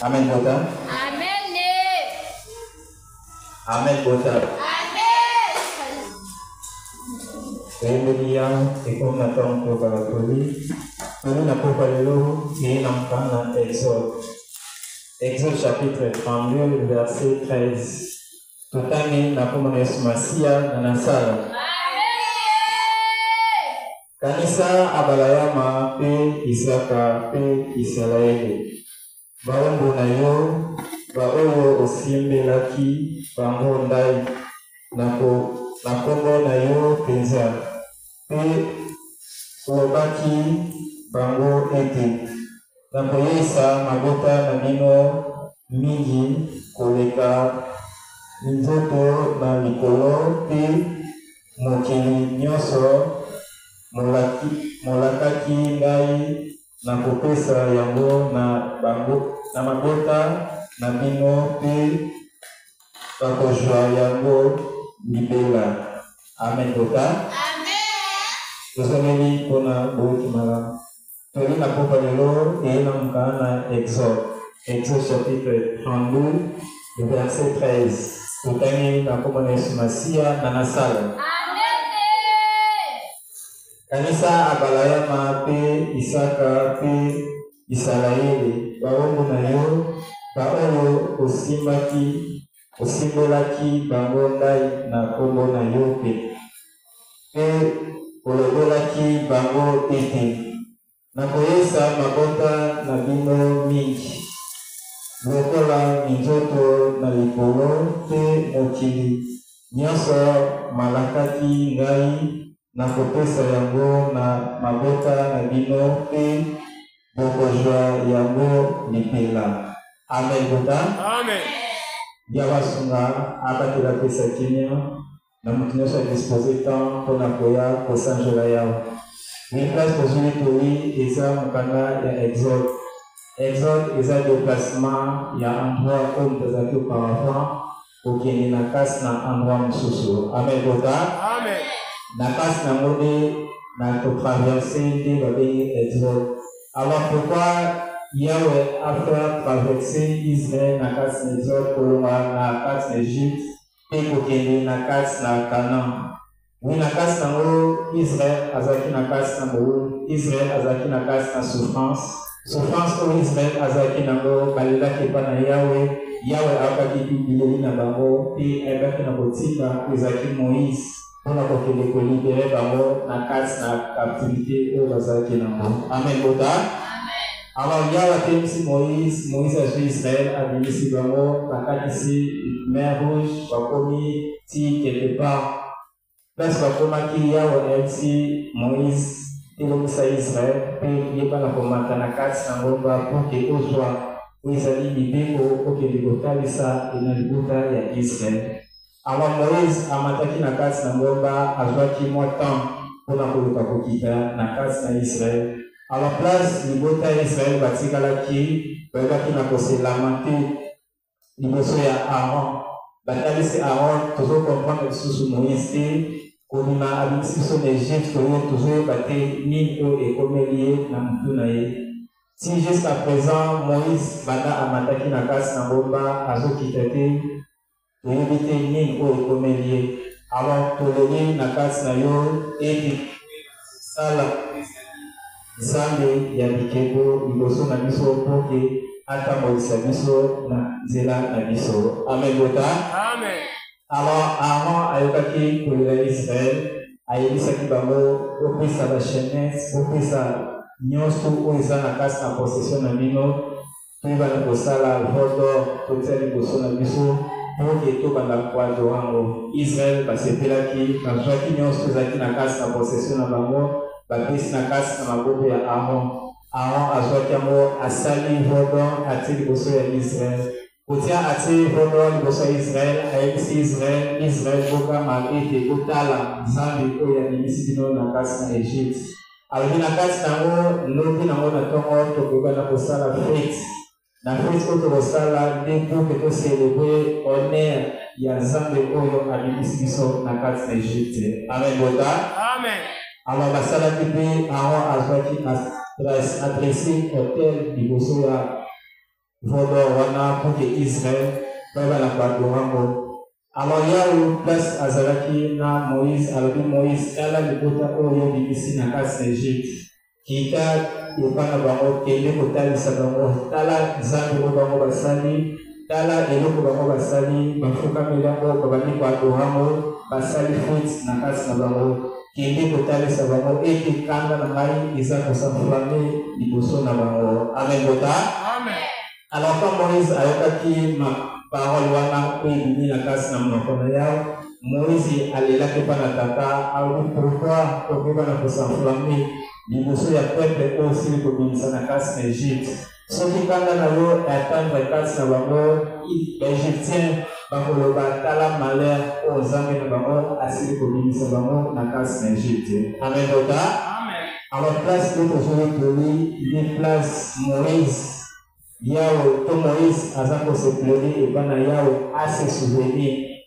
Amen, Bota. Amen. Amen, Bota. Amen. Kemudian, ikut natong to kalakuli. Nous n'avons pas le lot et l'enfant dans Exode. Exode chapitre 32, verset 13. Tout à l'heure, nous avons Masia dans la salle. Kanisa abalayama pe Isaka pe Israeli. Baombo na yo, baoyo osimbelaki bango ndai na kombo na yo penza. Pe olobaki bango ete. Na koyesa mabota na bino mingi koleka minzoto na likolo pe mokili nyonso molakaki ngai na kopesa yango na mabota na bino pe bakozwa yango libela. Amen. Bota. Tosomeli mpona boyoki malamu. Toli na popa lelo eyelamuka na Exode. Exode chapitre 32, verset 13. Totangi na kombo na Yesu Masiya na nasala. Kanisa abalayama pe Isaka pe Israeli. Baombo na yo, baoyo osimbelaki bango ndai na kombo na yo pe. Pe olobelaki bango ete. Na koyesa mabota na bino mingi. Lokola minzoto na likolo pe mokili. Nyonso malakaki ngai na kopesa yango na mabota na bino pe bokozwa yango lipela. Amen. Bota. Amen. Yawasunga abatela pesa kimia na mutu nyonso adispose temps mpona koya kosanjola yawe. Une place kozwi toli eza mokanda ya Exode. Exode eza déplacement ya endroit oyo moto azalaki auparavant kokende na kasi na endroit mosusu. Amen. Bota. Amen. Na kasi nango nde na kotraverse nde babengi Exode. Alors pourquoi Yahweh a fait traverser Israël na kasi na Exode kolonga na kasi na Egypte pe kokende na kasi na Canaan? Oui, na kasi nango Israël azalaki na kasi na boulou, Israël azalaki na kasi na souffrance oyo Israël azalaki nango balelaki epa na Yahweh. Yahweh akaki bileli na bango pe ayebaki na kotika ezalaki Moïse mpona kokende kolibere bango na kasi na captivité oyo bazalaki nango. Amen. Bota. Alors Yahweh atemisi Moïse azwi Israël abimisi bango bakatisi mer rouge bakomi ti quelque part. Place bakomaki Yahweh ayebisi Moïse elongisa Israël pe yebana komata na kasi na ngomba mpo ke ozwa oyo ezali mibeko okende kotalisa na libota ya Israël. Alors Moïse amataki na kasi na ngomba azwaki mwa temps mpona koluka kokita na kasi na Israël. Alors place libota ya Israël batikalaki bayebaki na koselama te liboso ya Aaron. Batalisi Aaron tozokomprendre lisusu Moïse te kolima abimisi biso na Egypte oyo tozoyeba te nini oyo ekomeli ye na motu na ye. Si jusqu'à présent, Moïse banda amataki na kasi na ngomba azokita te, toyebi te nini oyo ekomelie. Alors toleli na kasi na yo ete sala nzambe ya bikeko liboso na biso mpo ke atambolisa biso na nzela na biso. Amen bota. Amen. Alors Aaron ayokaki kolela Israel, ayebisaki bango opesa bashemes, opesa nyonso oyo eza na kasi na possession na bino, toyebana kosala vodo totia liboso na biso mpo ke tobanda koadorer yango. Israel basepelaki, bazwaki nyonso ezalaki na kasi na possession na bango, bapesi na kasi na maboko ya Aaron. Aaron azwaki yango asali vodo atie liboso ya Israel. Kotia atie vodo liboso ya Israel, ayebisi Israel bokama ete kotala nzambe oyo abimisi bino na kasi na Egypte. alobi na kati nango lobi nango na ntongo tokobana kosala fete. Na fete oyo tokosala nde mpo ke toselebre honneur ya nzambe oyo abimisi biso na kati na Egypte. Amen bota. Amen. Alors basalaki mpe Aaron azwaki adresse hotel liboso ya vodo wana mpo ke Israel babana koadorango. Alors Yahweh place azalaki na Moïse, alobi Moïse tala libota oyo bimisi na kasi na Egypte. Kita epa na bango kende kotalisa bango, tala nzambe oyo bango basali, tala eloko bango basali, bafukameli yango babandi koadorango, basali fete na kasi na bango. Kende kotalisa bango ete kanda na ngai eza kosafulame liboso na bango. Amen bota. Amen. Alors quand Moïse ayokaki parole wana oyo ebimi na kasi na monoko na Yawe, Moïse alelaki mpa na tata alobi pourquoi tokebana kosanflame liboso ya peuple oyo osili kobimisa na kasi na Egypte. Soki kanda na yo atendre kasi na bango, baegyptien bakoloba tala malheur oyo nzambe na bango asili kobimisa bango na kasi na Egypte. Amen bota. Amen. Alors place oyo tozali toli ni place Moïse. Yahweh, to Moïse, aza ko se pleurer et pas na Yahweh, à se souvenir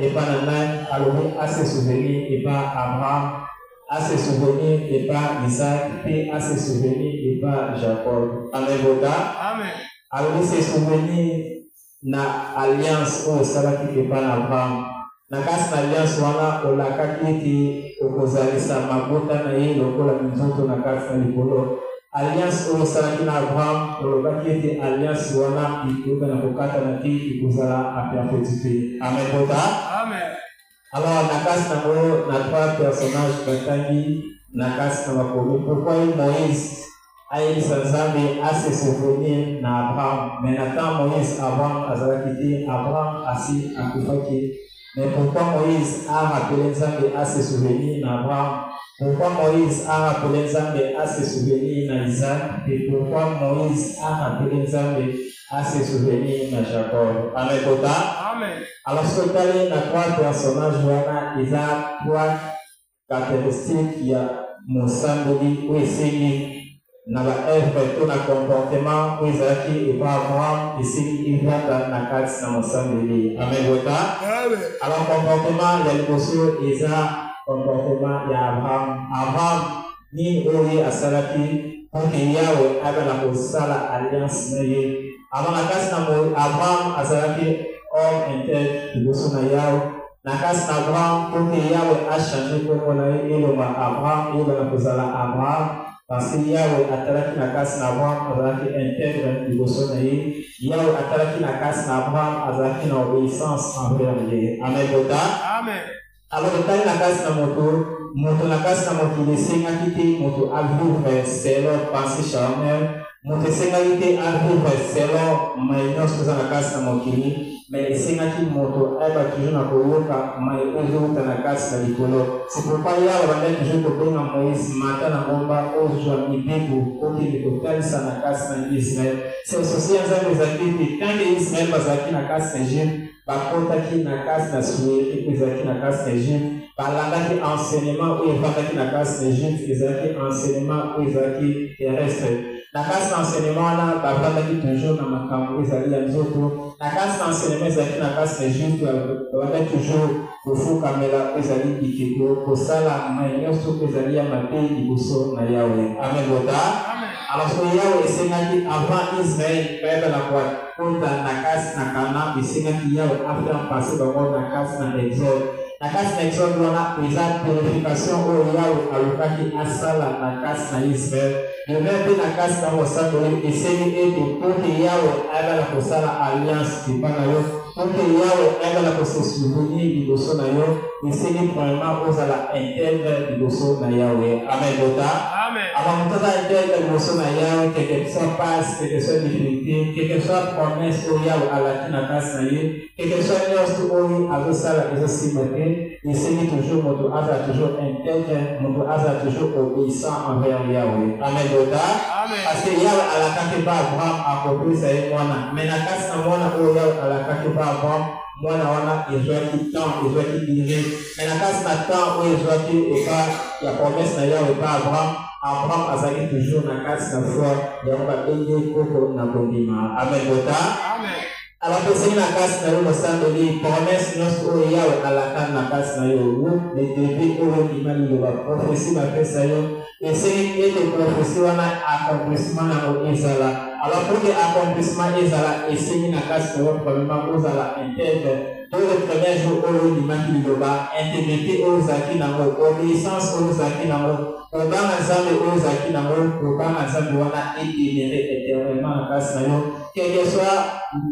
et pas na Nan, alors à se souvenir et pas Abraham, à se souvenir et pas Isaac, et à se souvenir et pas Jacob. Amen boda. Amen. Alors se souvenir na alliance au salaki et pas na Abraham. Na kasi na alliance wana olakaki ete okozalisa mabota na ye lokola minzoto na kasi na likolo. Alliance oyo osalaki na Abraham olobaki ete alliance wana ikoka na kokata na te ekozala aperpétuité te. Amen bota. Amen. Alors na kasi nango na trois personnages batangi na kasi na bakomi pourquoi Moïse ayebisa nzambe ase souvenir na Abraham, mais na temps Moïse Abraham azalaki te, Abraham asi akufaki. Mais pourquoi Moïse a rappelé nzambe ase souvenir na Abraham? Pourquoi Moïse a rappelé Nzambe à se souvenir na Isaac et pourquoi Moïse a rappelé Nzambe à se souvenir na Jacob? Amen bota. Amen. Alors ce que tu na trois personnages wana ils ont trois caractéristiques ya mosambeli ou esengi na ba œuvre to na comportement ou ezaki et pas Abraham esengi ivata na kati na mosambeli. Amen bota. Amen. Alors comportement ya liboso eza comportement ya Abraham ni oye asalaki pour que Yahweh abe na kosala alliance na ye. Avant na kasi na Abraham asalaki homme intègre liboso na Yahweh. Na kasi na Abraham pour que Yahweh a changé kombo na ye elonga Abraham ebe na kozala Abraham parce que Yahweh atalaki na kasi na Abraham azalaki intègre liboso na ye. Yahweh atalaki na kasi na Abraham azalaki na obéissance envers ye. Amen bota. Amen. Alors tali na kasi na moto na kasi na mokili esengaki te moto avivre selon pensée charnelle, moto esengaki te avivre selon mai nyonso eza na kasi na mokili, mais esengaki moto ayeba toujours na koyoka mai oyo ezowuta na kasi na likolo. C'est pourquoi Yawe bandaki toujours kobenga Moïse mata na ngomba ozwa mibeko okende kotalisa na kasi na Israel. C'est aussi nzambe ezalaki ete tanke Israel bazalaki na kasi na Egypte bakotaki na kasi na sueri ezalaki na kasi na Egypte, balandaki enseignement oyo evandaki na kasi na Egypte ezalaki enseignement oyo ezalaki terrestre. Na kasi na enseignement wana bavandaki toujours na makambo ezali ya nzoto. Na kasi na enseignement ezalaki na kasi na Egypte bavandaki toujours kofukamela ezali bikeko kosala mai nyonso ezali ya mabe liboso na Yawe. Amen bota. Alors, ce qu'il y a, c'est qu'avant Israël, Père la boîte, pour la casse, la cana, mais c'est qu'il y a après passer dans la casse, dans l'exode. La casse, l'exode, on a déjà purification, où il y a à asala, la casse, dans Israël. Le même peu la casse, dans le sang, et c'est pour qu'il y a la alliance, qui parle pour qu'il y a la souvenir du dosso nayo, et c'est premièrement aux la interne du dosso nayawe. Amen. Amen. Avant de interne du dosso nayawe, quel que soit passe, quel que soit difficulté, quel que soit promesse au yawe à la tinakas naye, quel que soit l'os au avec ça la maison cimenté, et c'est toujours notre asa toujours interne, notre asa toujours obéissant envers Yahweh. Amen. Parce que Yahweh à la kakiba Abraham a compris ça et moi, mais la casse à moi au yawe à la kakiba Abraham. Moi, il doit qui temps, il doit qui dirige. Mais la casse maintenant où il doit qui et pas la promesse d'ailleurs et pas Abraham a salué toujours la casse la foi. Il y a un pays pour na bondima. Amen. Amen. Alors que c'est la casse d'ailleurs le sang de lui promesse nous où il y a à la canne la casse d'ailleurs les débits où il m'a dit la prophétie va faire ça et c'est les prophéties on a accomplissement dans Israël. Alors pour que l'accomplissement Israël et c'est la casse de votre probablement aux la intègre. Pour le premier jour, où il m'a dit intégrité aux acquis dans obéissance aux acquis dans au bas ensemble aux acquis dans au bas ensemble on a été éternellement la casse d'ailleurs. Quelle que soit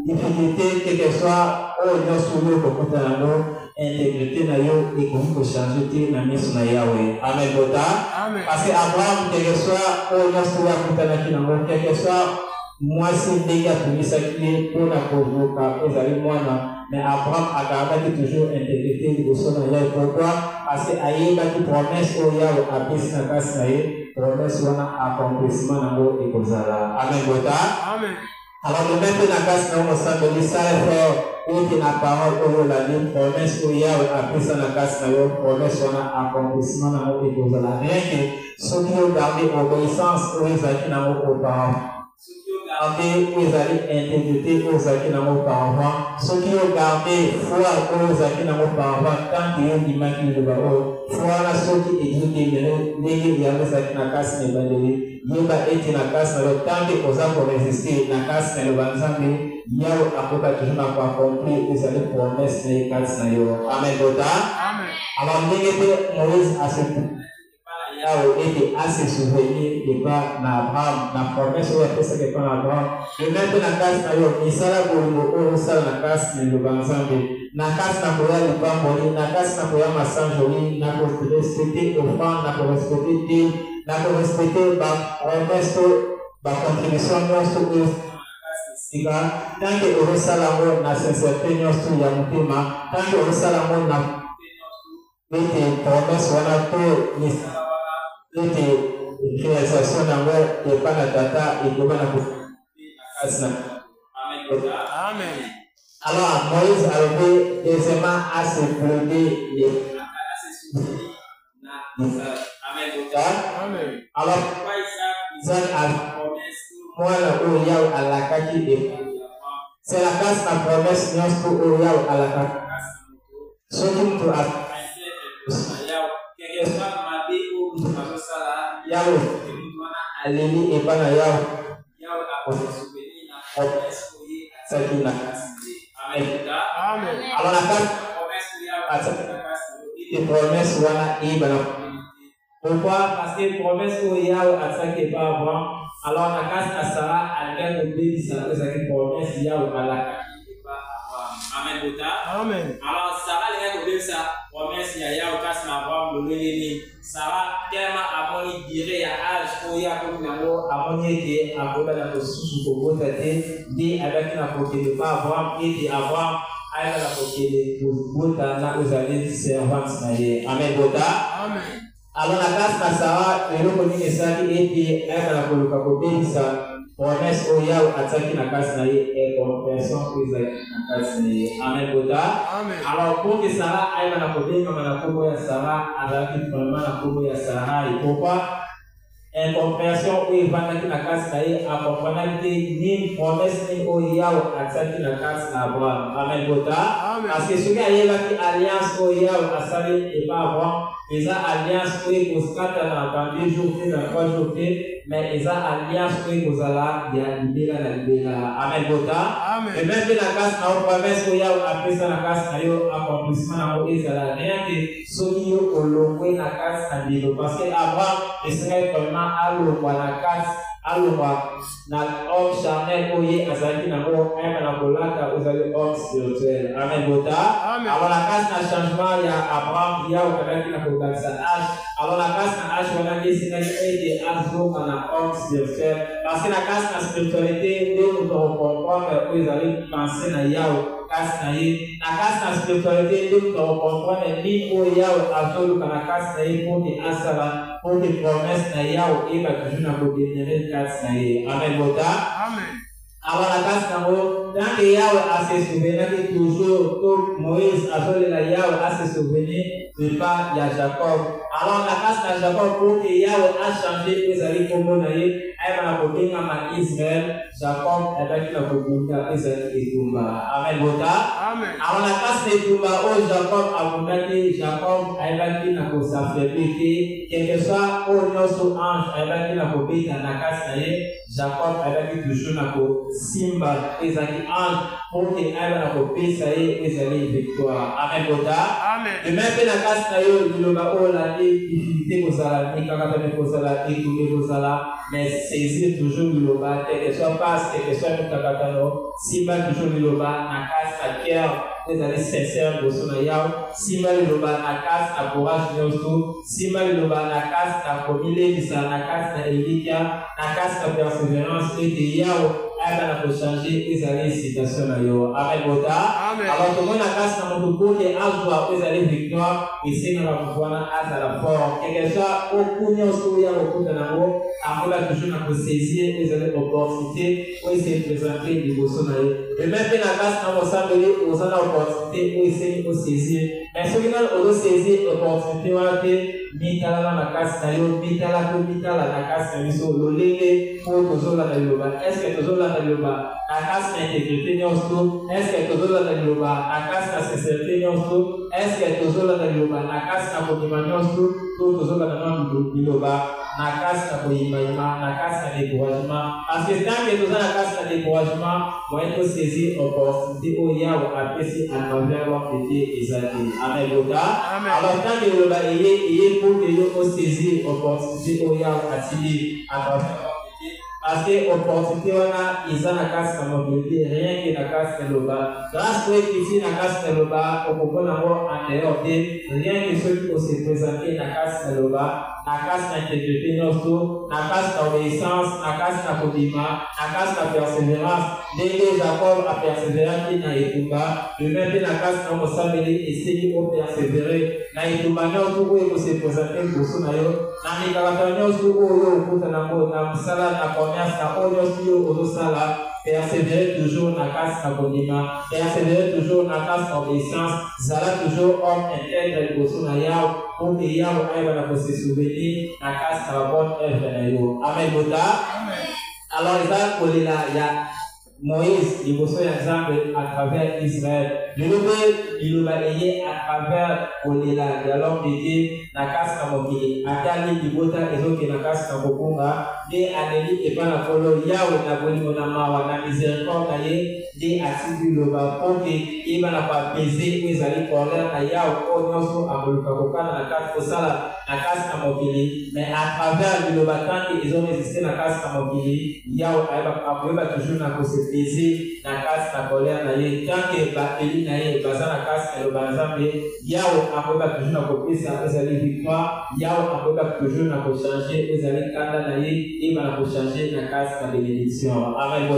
difficulté, quel que soit au sous le côté de intégrité nayo et qu'on peut changer na mission na Yahweh. Amen. Parce que Abraham quel que soit au sous le côté de quel que soit moi c'est déjà pour ça qui pour la provoquer les amis moi mais Abraham a gardé toujours intégrité de son Yahweh. Pourquoi? Parce que aïe qui promesse au Yahweh a bis na casse naye promesse on a accomplissement na go et kozala. Amen. Amen. Alors, le même la casse dans le sang de l'Israël, où il n'a parole, où la vie, promesse, où il y a appris ça la casse, promesse, on a accomplissement dans le pays. Rien que ceux qui ont gardé obéissance, où ils ont dans vos parents. Ceux qui ont gardé, où ils ont intégrité, où ils ont dans vos parents. Ceux qui ont gardé foi, où ils ont dans vos parents, tant qu'ils ont imaginé le barreau. Foi, là, ceux qui exécutent, les gens qui ont la casse, les bandits. Yeba eti na kasi na lotangi oza pour résister na kasi na lobanzambe yao akoka toujours na kwa compris ezali promesse na kasi na yo. Amen. Amen. Alors ndenge te Moïse a se yao eti a se souvenir de pas na Abraham na promesse oyo apesa ke pa na Abraham le même na kasi na yo misala bolingo oyo osala na kasi na lobanzambe na kasi na koya libamboli na kasi na koya masanjoli na korespecte offrande na korespecte dîme na correspecter resto contribution nyonso sika tant que osala ngo na sincérité nyonso ya motema tant que osala ngo na ete promesse wana to ete réalisation nango epa na tata ekoba na kasi na Amen. Alors Moïse a levé aisément à se plaider les Amen. Alors, Isaac a moi la à la kaki de c'est la casse la promesse nous pour Oriao à la kaki. Ce qui nous a quelque soit ma vie ou nous avons ça Yao Aleli et pas Yao a souvenir la promesse pour y ça qui la casse. Amen. Alors la casse promesse pour Yao à ça qui la casse et promesse wana et bana. Pourquoi? Parce que promesse au Yahweh a ça qui est pas avant. Alors la casse à Sarah a bien oublié ça que promesse Yahweh à la casse qui est pas avant. Amen. Amen. Alors Sarah les gars oublié ça promesse Yahweh casse na avant le nini. Sarah tellement avant il dirait à âge au Yahweh nango avant il était avant dans le sous pour voter dit avec la côté de pas avant et dit avant à la côté de voter na aux années servantes na ye. Amen. Amen. Alors la casse na Sarah le reconnu esaki eti eka na koluka kobebisa promesse oya ataki na casse na ye et compréhension que Isaac na casse na ye. Amen. Amen. Alors pour que Sarah aille na kobenga na kombo ya Sarah alaki vraiment na kombo ya Sarah et pourquoi incompréhension où il va na casse na ye a comprendre ni promesse ni oya ataki na casse na Abraham. Amen. Parce que ce qui a eu la alliance oya asali et pas Abraham ils ont alliance qui vous scattent dans 2 jours, dans 3 jours, mais ils ont alliance qui vous allez libérer la libérer. Amen. Et même que la casse n'a pas promesse qu'il y a après ça la casse n'a eu accomplissement n'a eu ça rien que ceux qui ont loué la casse n'a dit parce que Abraham il serait vraiment à louer la casse à louer na homme charnel oye azali na mo même na bolata uzali homme spirituel. Amen. Alors la casse n'a changement il y a Abraham il y a au Canada qui n'a pas dans sa âge. Alors la casse n'a âge on a dit c'est des azo na homme spirituel parce que la casse na spiritualité nous devons comprendre que vous allez penser na yao casse na ye na casse na spiritualité nous devons comprendre ni o yao azolo na casse na ye pour que asala pour que promesse na yao et va toujours na ko dénerver casse na ye. Amen. Amen. Alors la casse na mo tant que Yahweh a se souvenir que toujours tout Moïse a fait la Yahweh a se souvenir de pas ya Jacob. Alors la casse na Jacob pour que Yahweh a changé les alliés comme on a eu elle va côté à Israël Jacob elle va qui la côté à Israël et Tumba. Amen. Amen. Alors la casse de Tumba au Jacob a montré Jacob elle va qui na ko s'affaiblir quel que soit au nosso ange elle va qui na ko péter na casse na Jacob elle va qui toujours na ko simba ezali ange pour que elle va ko péter ezali victoire. Amen. Amen. Et même na casse na yo liloba o la difficulté ko sala ni kaka te ko sala et tout ko sala mais saisir toujours liloba quel que soit passe quel que soit nous kakatano simba toujours liloba na casse à cœur ezali sincère de son ayao simba liloba na casse à courage nyonso simba liloba na casse à komile bisa na casse na elikia na casse à persévérance et de yao elle va changer les années citation na yo. Amen. Alors tout le monde a casse na mon pour que azwa les années victoire et c'est na pouvoir à la fort quel que soit au kunyo soya au kuta na mo amola toujours na ko saisir les années opportunité où c'est présenter des bosso na yo et même na casse na mo sambeli aux ana opportunité où c'est ko saisir mais ce qui na saisir opportunité wa te mitala na casse na yo mitala na casse na biso lolenge pour tozola na yo est-ce que tozola na yoba na casse na intégrité nyonso est-ce que tozola na yoba na casse na sincérité nyonso est-ce que tozola na yoba na casse na kondima nyonso to tozola na mambo biloba na casse na koyimayima na casse na découragement parce que tant que tozola na casse na découragement moyen to saisir opportunité o yawo apesi à travers l'homme de Dieu ezali. Amen. Alors tant que yoba eye pour que yo saisir opportunité o yawo atili à travers parce que opportunité wana iza na casse na mobilité rien que na casse na loba grâce pour écrire na casse na loba au comprendre ngo en dehors de rien que ceux qui se présenter na casse na loba na casse na intégrité nyonso na casse na obéissance na casse na kodima na casse na persévérance ndenge Jacob a persévéré na etumba de même na casse na mosambeli esili o persévérer na etumba nyonso oyo se présenter liboso na yo na mikakata nyonso oyo okuta nango na mosala na commerce na oyo nyonso oyo ozosala persévérer toujours na casse na kondima persévérer toujours na casse na obéissance zala toujours homme intègre liboso na yawo pour que yawo ayeba na se souvenir na casse na bonne œuvre na yo. Amen. Alors eza kolela ya Moïse liboso ya Nzambe à travers Israël liloba eye à travers kolela ya l'homme de Dieu na casse na mokili atali libota ezoke na casse na kokunga nde aneli epa na kolo yawe na bolingo na mawa na miséricorde na ye nde atindi liloba mpo ke yeba na koapese oyo ezali colère na yawe oyo nyonso akoluka kokana na casse kosala na casse na mokili mais à travers liloba tanke ezorésiste na casse na mokili yawe akoyeba toujours na kosepese na casse na colère na ye tanke baeli na ye baza na casse na liloba Nzambe yawe akoyeba toujours na kopesa ezali victoire yawe akoyeba toujours na kochange ezali kanda na ye yeba na kochange na casse na bénédiction. Amen.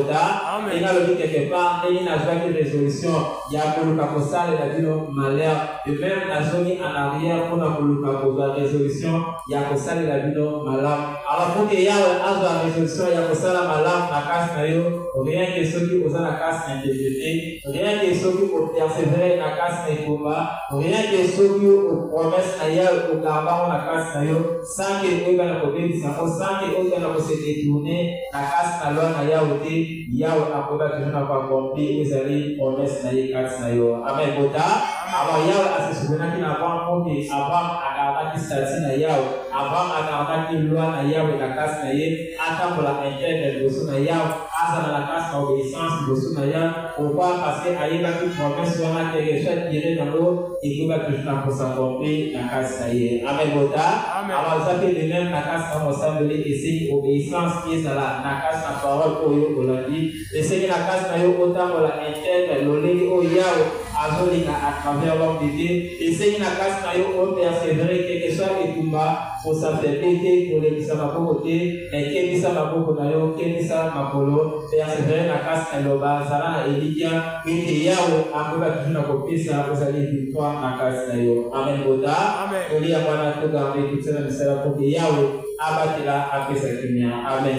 Et là le quelque part ndenge nazwaki résolution ya koluka kosalela bino malheur de même nazongi en arrière mpona koluka kozwa résolution ya kosalela bino malamu. Alors pour que yawe azwa résolution ya kosala malamu na casse na yo rien que soki oza na casse na intégrité rien que soki opersévérer na casse na ekomba rien que soki opromesse na yawe okarbango na casse na yo sans que oyeba na kobebisako sans que oyeba na kose détourner na casse na loi na yawe te yawe akoyeba toujours na accompli ezali promesse na ye kati na yo. Amen. Bota. Alors Yahweh a se souvenu qu'il avant monté, avant à statut na Yahweh, avant à loi na Yahweh na kati na ye, atambola interne boso na Yahweh, asa na la kati na obéissance boso na Yahweh. Pourquoi? Parce que ayeba ki promesse wana quelque chose tiré dans l'eau et qui va toujours pour s'accomplir na kati na ye. Amen. Bota. Alors ça fait de même na kati na ensemble et c'est obéissance qui est na kati na parole oyo olandi. Et c'est na kati na yo otambola interne loleli o Yahweh azolinga à travers l'homme de Dieu. Et c'est une casse na yo o persévérer quelque chose et tumba pour s'affairer pour les bisa makokote mais qui bisa makoko na yo qui bisa makolo persévérer na casse na loba zala na Elikia et Yahweh akoba toujours na kopisa ozali victoire na casse na yo. Amen. Boda. Amen. Oli abana to garder toute cette misère pour que Yahweh abatela apesa kimia. Amen.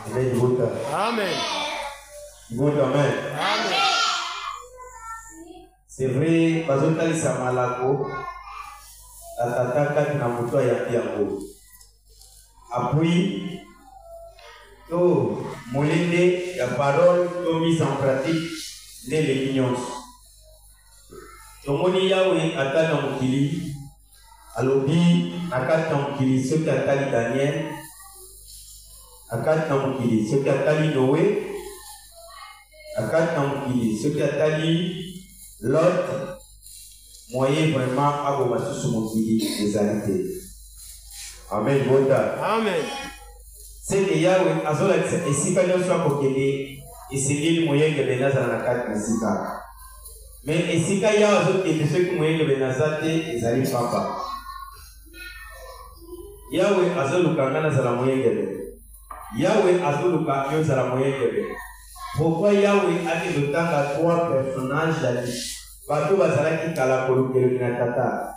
Amen. Amen. Amen. Amen. C'est vrai, parce que tu as malako, tu as mutua ya piango. Appui, to molende la parole, to mise en pratique les légumes. Tomoni Yahweh atana mukili, alobi akata mukili ce qui atali Daniel. Akati na mukili ce qui atali Noé, akati na mukili ce qui atali Lot, moyen vraiment aboma susu mukili ezalité. Amen. Bota. Amen. C'est que Yahweh azola esika nyonso akokende esengeli moyen ke benaza na kati na sika. Mais esika Yahweh azokende soki moyen ke benaza te ezali papa. Yahweh azoluka ngana zala moyen ke Yahweh azuluka yozala moyekebe. Pourquoi Yahweh a dit le temps à trois personnages d'Ali? Bato bazalaki kala kolukelo na tata.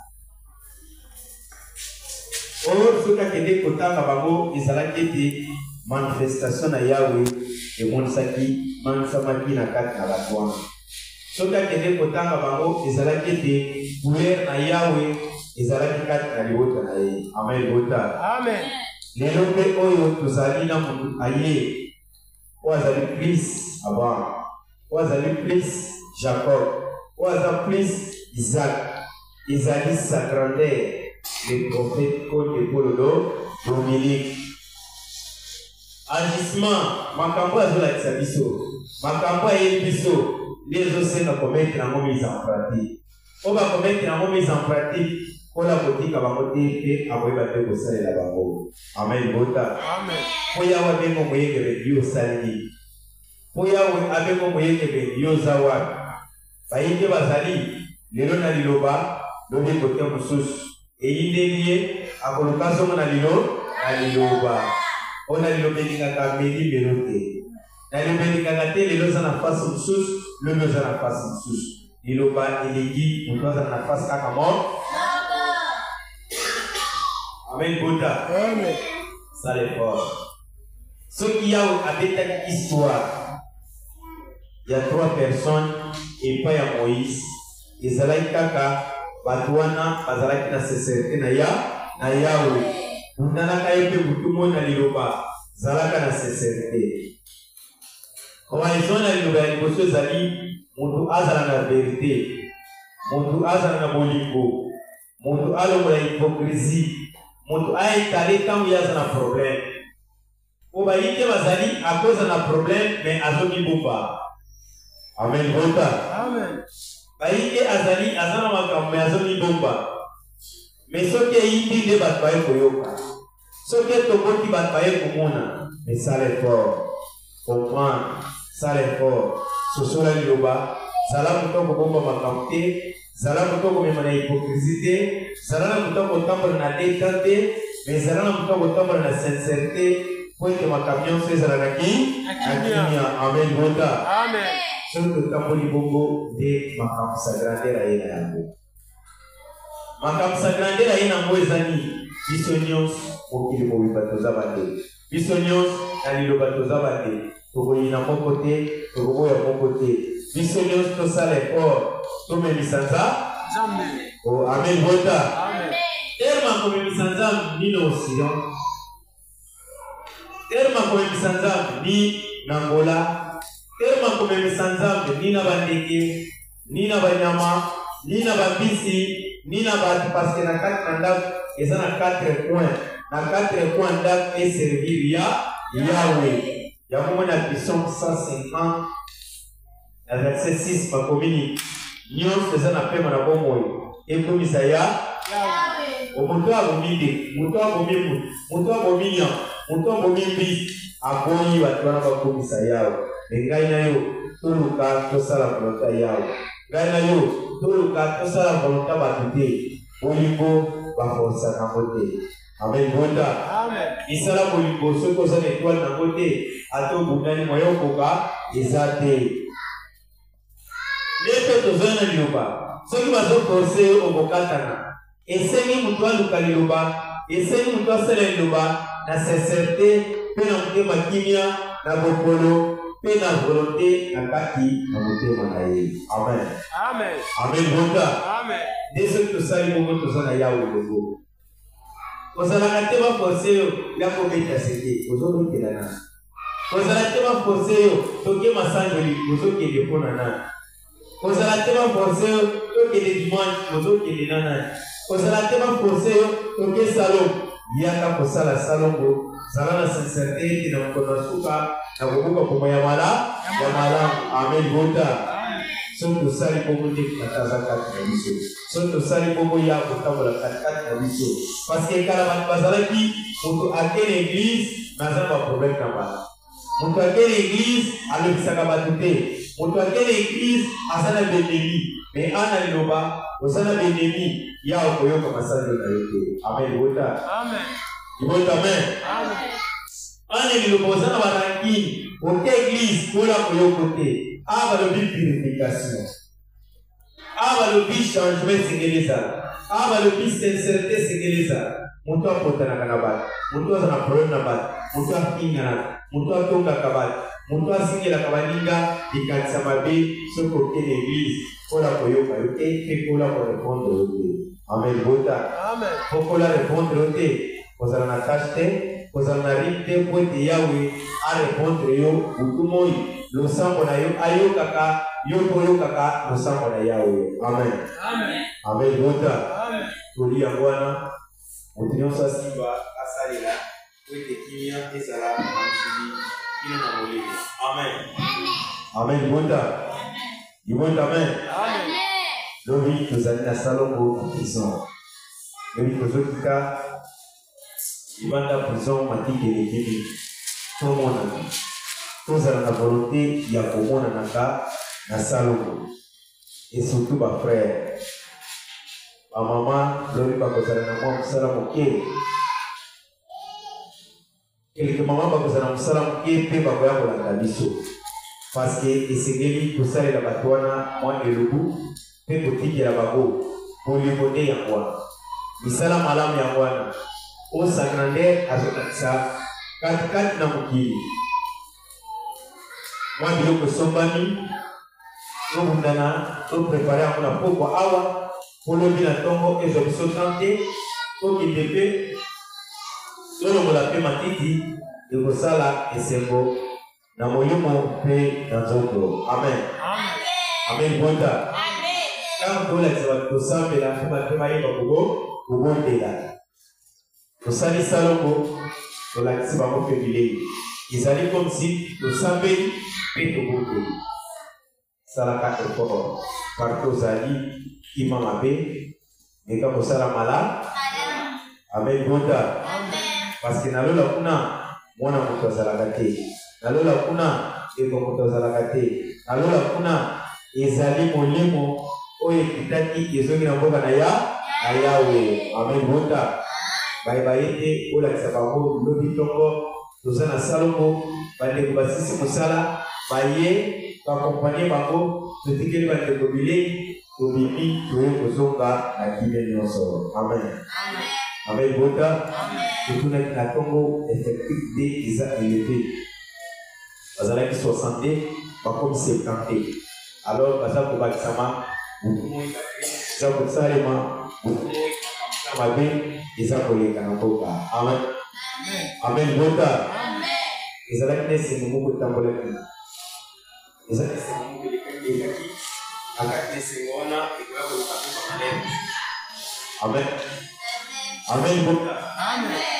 Or soka kende kotanga bango izalaki te manifestation na Yahweh et monisaki mansamaki na kati na batwana. Soka kende kotanga bango izalaki te couleur na Yahweh izalaki kati na liwota na ye. Amen. Bota. Amen. Les noms oyo tozali na mundu aye oazali plus Abraham, oazali plus Jacob, oazali plus Isaac, ezali sa grandeur, le prophète Côte Polodo, Dominique. Agissement, makambo azolakisa biso, makambo ayebi biso, les osé na commettre na mise en pratique. On va commettre na mise en pratique. Kola botika bangote pe aboyeba te kosalela bango. Amen. Bota. Amen. Po Yahweh abengo moyekebe yo salini. Po Yahweh abengo moyekebe yo zawa. Bayinde bazali lelo na liloba lobi kote mususu. Eyinde liye akoluka somo na lilo na liloba. Ona lilobe linga meli melote. Na lilobe linga te lelo za nafasi mususu, lelo za nafasi mususu. Liloba elingi mutoza na nafasi kaka mo. Amen. Bouddha. Amen. Ça est fort. Ce qui a habité l'histoire, il y a trois personnes et pas à Moïse. Israël kaka, Batouana, Bazalaki na sincérité na Yahweh. Bundana kayepe butumo na liloba, Zalaka na sincérité. Comme ils ont la liloba, ils bossent zali, Moutou azala na vérité, Moutou azala na bolingo, Moutou alo la hypocrisie. Moutou a étalé quand il y a un problème. Ou bien il y a à cause d'un problème, mais à zone bomba. Amen. Amen. Baïke azali azana makam mais azoni bomba. Mais ce qui est indi de batbaye koyoka. Ce qui est tokoti batbaye komona. Mais ça l'est fort. Comprendre. Ça l'est fort. Ce sont les loba. Zala mutoko bomba makamte. Zala mutoko memana hypocrisie. Zala mutoko tambour na détente. Mais zala mutoko tambour na sincérité. Pour que ma camion se zala qui. Amen. Bota. Amen. Surtout tamboli bongo de makam sagrande la ina yango. Makam sagrande la ina yango ezani bisonyos okili mo bibatoza bande. Bisonyos na lilo batoza bande. Togo ina moko te, togo ya moko te. Bisonyos to sale fort, to me misanza. Jamais. Oh amen. Bota. Amen. Terma comme misanzam ni no Occident. Terma comme misanzam ni Angola. Terma comme misanzam ni na bandeke, ni na banyama, ni na babisi, ni na batu parce que na 4 mandat, ils ont 4 points. Na 4 points d'âme et servir Yahweh. Yahweh na Psalm 150, verset 6, ma commune. Nous faisons appel à la bonne et comme Isaiah. Omuntu abomide, muntu abomimu, muntu abominya, muntu abomimbi, abonyi batwana bakomisa yawo. Ngai nayo tuluka tosala volonté yawo. Ngai nayo tuluka tosala volonté batute. Bolingo baforsa na mote. Amen bonda. Amen. Isala bolingo soko za étoile na mote, ato bundani moyo koka ezate. Lepe tozana liyoba. Soki bazo forcer obokatana. Essayez de faire le caliloba, essayez de faire le loba, la sincérité, pénalité makimia, la bopolo, pénal volonté, la kaki, la beauté manaïe. Amen. Amen. Amen. Bonda. Amen. Dès ce que ça, il faut que ça n'aille au logo. Vous allez la tête forcer la comédie à céder. Vous allez le nana. Vous allez la tête forcer, toquer ma sangle, vous allez le pont nana. Vous allez la tête forcer, toquer les dimanches, vous allez le nana. Osala tema forcé toke salon yaka kosala salongo sala na sincérité na mkono suka na kubuka kwa yamala amen bonda soto sali bongo de kataza kati na biso soto sali bongo ya kotambola kati na biso parce que kala bazalaki moto akene église naza ba problème na bana moto akene église alobisaka bato te moto akene église azana bendemi mais ana liloba osana bendemi ya okoyoka masali na yote. Amen. Bonda. Amen. Bonda amen. Amen. Ane liloba osana barangi ote église pour la koyokote. Aba lobi purification. Aba lobi changement singeleza. Aba lobi sincérité singeleza. Moto apotana kanabati. Moto azana problème na bati. Moto apingana. Moto atonga kabati. Moto asingela kabaninga ikanisa mabe soko ke l'église. Pour la koyoka yote et pour la répondre yote. Amen. Bota. Amen. Pour la répondre yote. Vous allez la tâcher. Vous allez la rite pour te Yahweh à répondre yo. Utumoi. Le sang qu'on a yo ayo kaka yo koyo kaka le sang qu'on a Yahweh. Amen. Amen. Amen. Bota. Amen. Toli angwana. Continuons sa simba asalela. Pour te kimia ezala manchili. Ina na molimo. Amen. Amen. Bota. Il va amen. Amen. Lobi tozali na salongo prison. Lobi tozokika ibanda prison matiki lekini. Tomona. Tozala na volonté ya komona naka na salongo. Et surtout ba frère. Ba maman lobi bakozala na mwa musala moke. Quelques mamans bakozala na musala moke pe bakoya kolanda biso. Parce que esengeli tosala la batwana moi elubu pe botiki la babo bolibone ya kwa misala malamu ya bwana o sagrande azokatisa katikati na mukili moi biloko sombani o bundana o prepare akona poko awa polobi na tongo ezo biso tante o kindepe solo mola pe matiti ekosala esengo na moyumo pe na nzoto. Amen. Amen. Amen. Bonda. Amen. Kama tola tsawa tosambe la kuma tema yeba kugo kubondela. Tosali salongo tola tsiba mo pe bilei. Izali comme si tosambe pe tobondela. Sala 4 fois. Par tozali imama be eka kosala mala. Amen. Bonda. Amen. Parce que nalola kuna mwana moto azalaka te. Nalola kuna eko moto azalaka te. Nalola kuna ezali molimo oyo ekitaki ezongi na mboka na Yahweh. Amen. Bonda. Bayeba ete olakisa bango lobi tongo toza na salongo bandeko basisi mosala baye bakompanye bango totikeli bandeko bilei tobimi toye kozonga na kimia nyonso. Amen. Amen. Bonda. Totunaki na tongo effectif de eza élevé. Bazalaki 60 bakomi 70. Alors baza kobakisama butumoi za kosalema butumoi mabe eza koleka na mboka. Amen. Amen. Bota. Ezalaki na esengo moko etambolaki. Ezalaki esengo moko elekaki akati na esengo wana ekoya koluka mpe bamaleme. Amen. Amen. Bota. Amen.